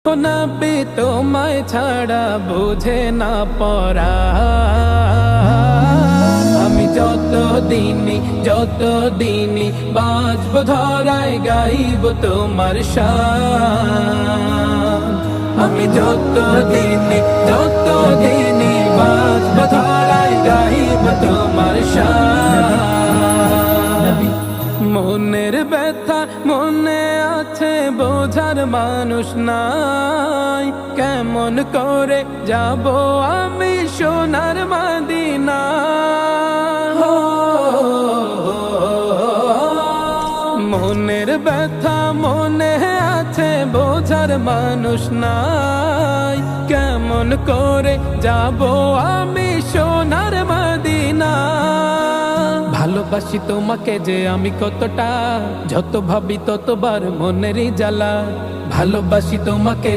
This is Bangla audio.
নবী তোমায় ছাড়া বুঝে না পড়া। আমি যত দিনই বাঁচব ধরায় গাইব তোমার শান। আমি যত দিনই বাঁচব ধরায় গাইব তোমার শান। মনের ব্যথা মনে আছে বোঝার মানুষ নাই, কেমন করে যাব আমি সোনার মদিনা। মনের ব্যথা মনে আছে বোঝার মানুষ নাই, কেমন করে যাব আমি সোনার মদিনা। ভালোবাসি তোমাকে যে আমি কতটা, যত ভাবি ততবার মনেরই জ্বালা। ভালোবাসি তোমাকে